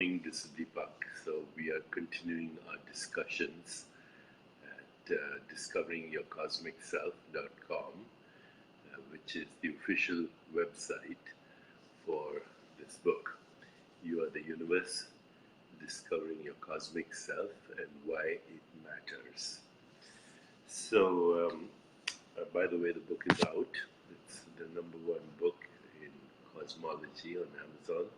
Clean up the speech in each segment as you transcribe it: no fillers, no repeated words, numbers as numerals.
Morning, this is Deepak. So we are continuing our discussions at discoveringyourcosmicself.com, which is the official website for this book. You are the universe, discovering your cosmic self and why it matters. So, by the way, the book is out. It's the number one book in cosmology on Amazon,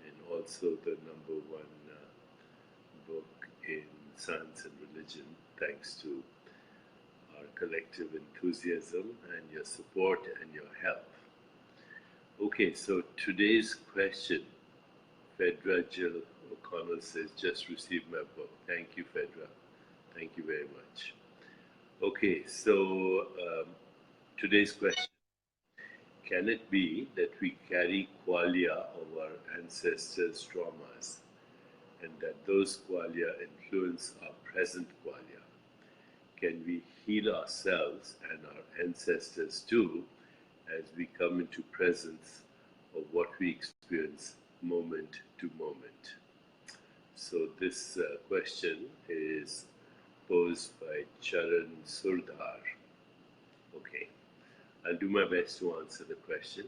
and also the number one book in science and religion, thanks to our collective enthusiasm and your support and your help. Okay, so today's question, Fedra Jill O'Connell says, just received my book. Thank you, Fedra. Thank you very much. Okay, so today's question. Can it be that we carry qualia of our ancestors' traumas and that those qualia influence our present qualia? Can we heal ourselves and our ancestors too as we come into presence of what we experience moment to moment? So this question is posed by Charan Surdhar. Okay. I'll do my best to answer the question.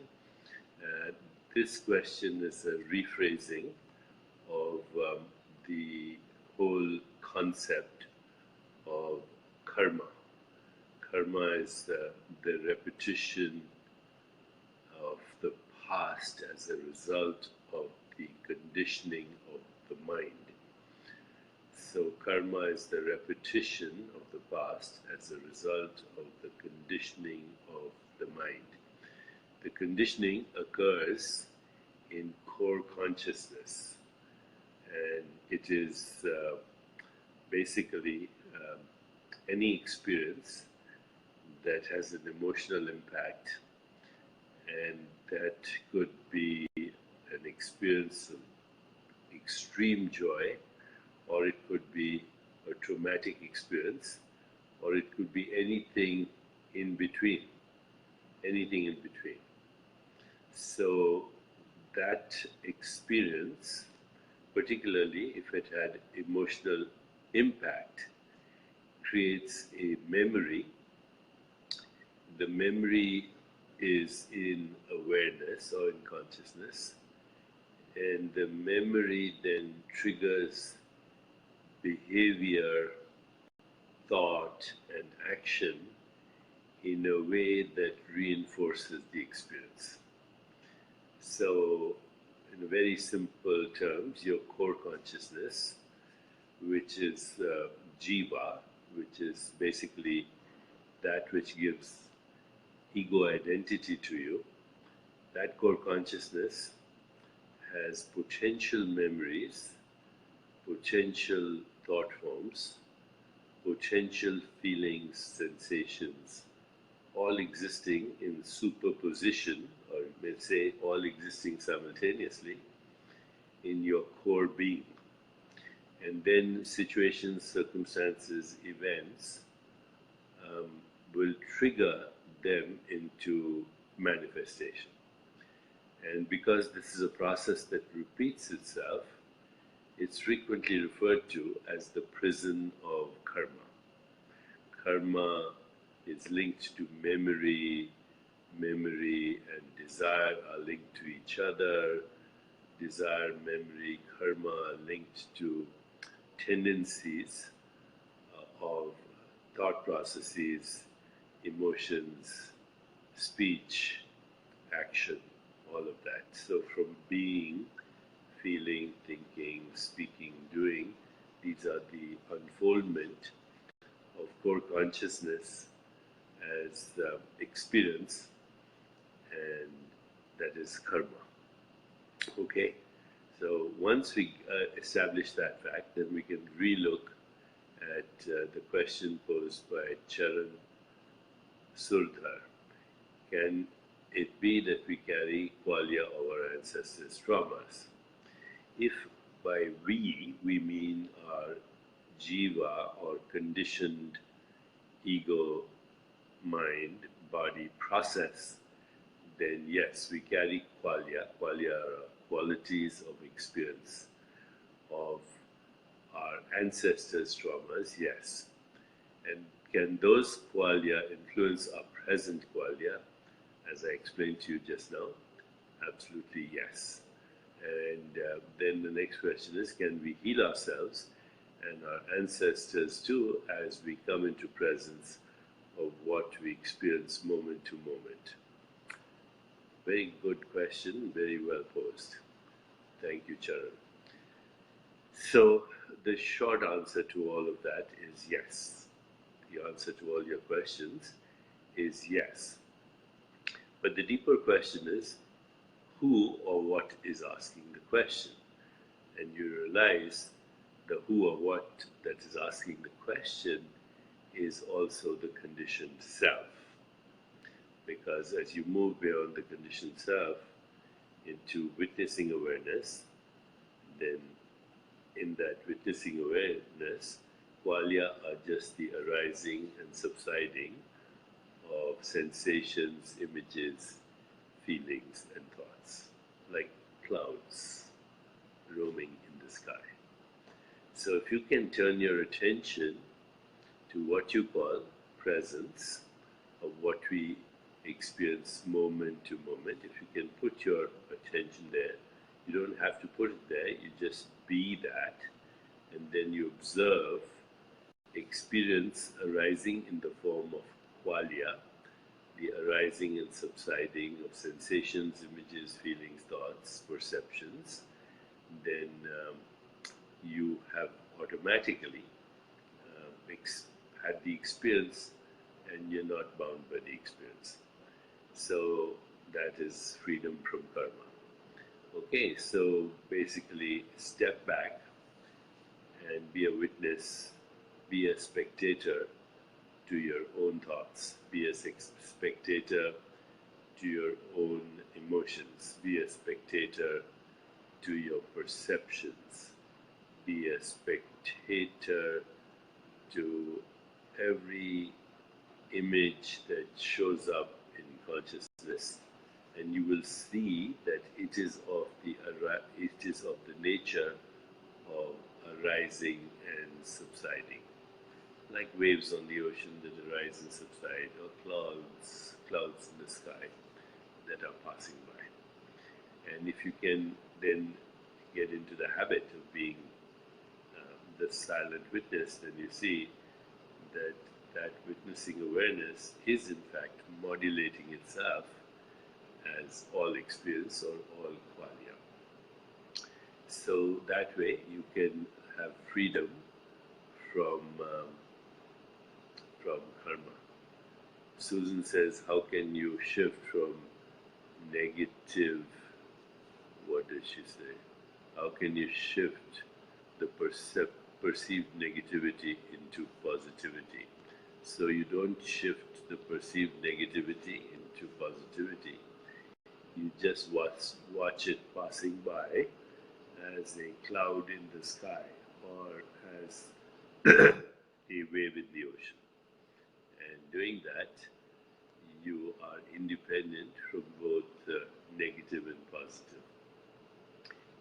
This question is a rephrasing of the whole concept of karma. Karma is the repetition of the past as a result of the conditioning of the mind. So karma is the repetition of the past as a result of the conditioning of the mind. The conditioning occurs in core consciousness, and it is basically any experience that has an emotional impact, and that could be an experience of extreme joy, or it could be a traumatic experience, or it could be anything in between. Anything in between. So that experience, particularly if it had emotional impact, creates a memory. The memory is in awareness or in consciousness, and the memory then triggers behavior, thought, and action in a way that reinforces the experience. So, in very simple terms, your core consciousness, which is jiva, which is basically that which gives ego identity to you, that core consciousness has potential memories, potential thought forms, potential feelings, sensations, all existing in superposition, or you may say all existing simultaneously in your core being. And then situations, circumstances, events will trigger them into manifestation. And because this is a process that repeats itself, it's frequently referred to as the prison of karma. Karma is linked to memory. Memory and desire are linked to each other. Desire, memory, karma are linked to tendencies of thought processes, emotions, speech, action, all of that. So from being, feeling, thinking, speaking, doing, these are the unfoldment of core consciousness as experience, and that is karma. Okay, so once we establish that fact, then we can relook at the question posed by Charan Surdhar. Can it be that we carry qualia of our ancestors' traumas? If by we mean our jiva or conditioned ego, mind, body process, then yes, we carry qualia. Qualia are qualities of experience ancestors' traumas? Yes. And can those qualia influence our present qualia, as I explained to you just now? Absolutely yes. And then the next question is, can we heal ourselves and our ancestors too as we come into presence of what we experience moment to moment? Very good question, very well posed. Thank you, Charan. So the short answer to all of that is yes. The answer to all your questions is yes. But the deeper question is, who or what is asking the question? And you realize the who or what that is asking the question is also the conditioned self. Because as you move beyond the conditioned self into witnessing awareness, then in that witnessing awareness, qualia are just the arising and subsiding of sensations, images, feelings, and thoughts, like clouds roaming in the sky. So if you can turn your attention to what you call presence, of what we experience moment to moment, if you can put your attention there, you don't have to put it there, you just be that, and then you observe experience arising in the form of qualia, the arising and subsiding of sensations, images, feelings, thoughts, perceptions, then you have automatically had the experience and you're not bound by the experience. So that is freedom from karma. Okay, so basically step back and be a witness, be a spectator to your own thoughts, be a spectator to your own emotions, be a spectator to your perceptions, be a spectator to every image that shows up in consciousness, and you will see that it is of the nature of arising and subsiding, like waves on the ocean that arise and subside, or clouds in the sky that are passing by. And if you can then get into the habit of being the silent witness, then you see that that witnessing awareness is in fact modulating itself as all experience or all qualia. So that way you can have freedom from karma. Susan says, how can you shift from negative, what does she say? How can you shift the perceived negativity into positivity? So you don't shift the perceived negativity into positivity. You just watch it passing by as a cloud in the sky or as a wave in the ocean. And doing that, you are independent from both negative and positive.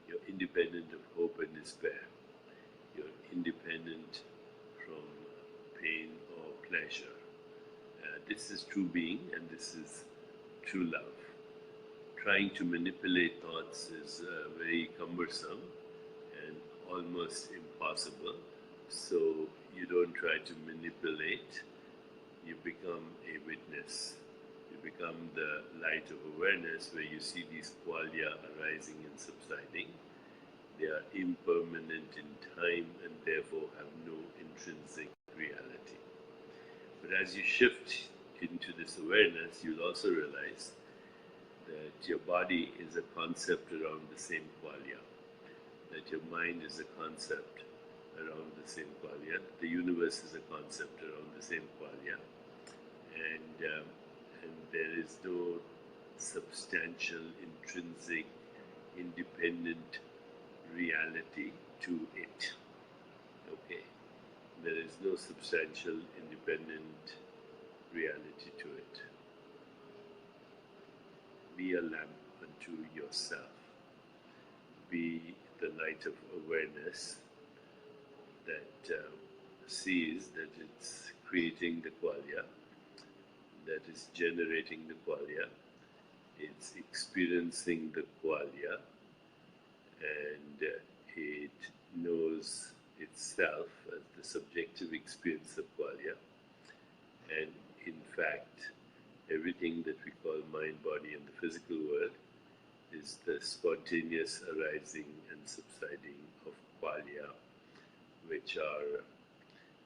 You're independent of hope and despair. You're independent from pain or pleasure. This is true being, and this is true love. Trying to manipulate thoughts is very cumbersome and almost impossible. So you don't try to manipulate, you become a witness. You become the light of awareness where you see these qualia arising and subsiding. They are impermanent in time and therefore have no intrinsic reality. But as you shift into this awareness, you'll also realize that your body is a concept around the same qualia, that your mind is a concept around the same qualia, the universe is a concept around the same qualia, and there is no substantial, intrinsic, independent reality to it. Okay? There is no substantial, independent reality to it. Be a lamp unto yourself. Be the light of awareness that sees that it's creating the qualia, that is generating the qualia, it's experiencing the qualia, and it knows itself as the subjective experience of qualia. And in fact, everything that we call mind, body, and the physical world is the spontaneous arising and subsiding of qualia, which are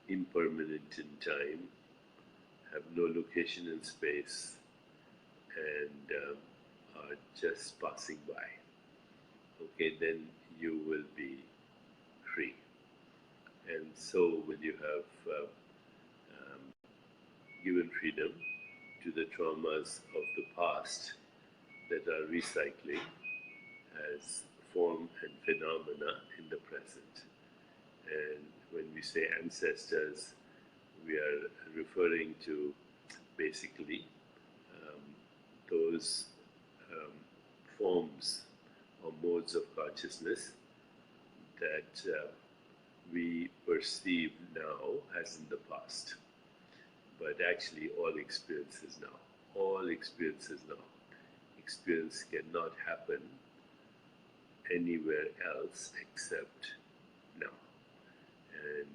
impermanent in time, have no location in space, and are just passing by. Okay, then you will be free. And so when you have given freedom to the traumas of the past that are recycling as form and phenomena in the present. And when we say ancestors, we are referring to basically those forms or modes of consciousness that we perceive now as in the past. But actually all experiences now. All experiences now. Experience cannot happen anywhere else except now. And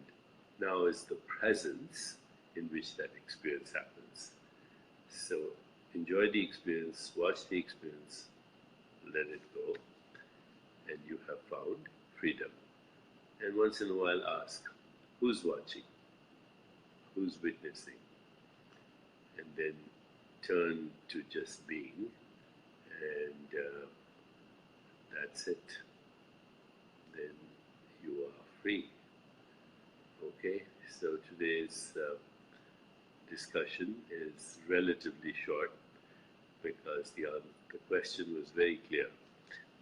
now is the presence in which that experience happens. So enjoy the experience, watch the experience, let it go, and you have found freedom. And once in a while ask, who's watching? Who's witnessing? And then turn to just being, and that's it. Then you are free. Okay, so today's discussion is relatively short because the question was very clear.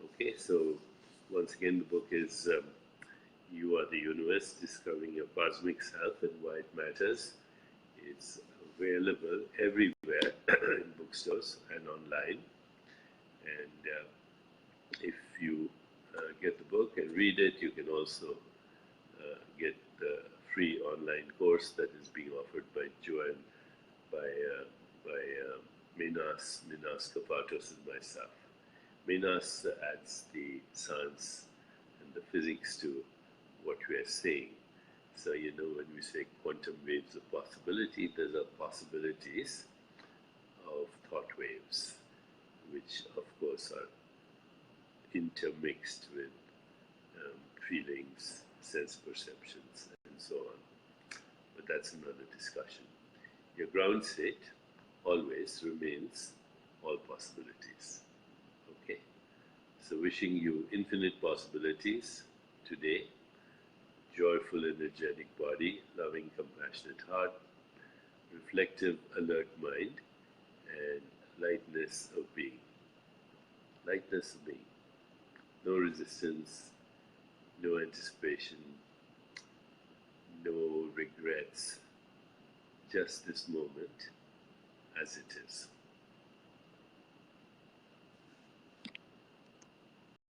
Okay, so once again, the book is You Are the Universe, Discovering Your Cosmic Self and Why It Matters. It's available everywhere in bookstores and online. And if you get the book and read it, you can also get the free online course that is being offered by Joanne, by Minas Kapatos and myself. Minas adds the science and the physics to what we are saying. So, when we say quantum waves of possibility, those are possibilities of thought waves, which of course are intermixed with feelings, sense perceptions, and so on. But that's another discussion. Your ground state always remains all possibilities. Okay? So wishing you infinite possibilities today, joyful, energetic body, loving, compassionate heart, reflective, alert mind, and lightness of being. Lightness of being. No resistance, no anticipation, no regrets, just this moment as it is.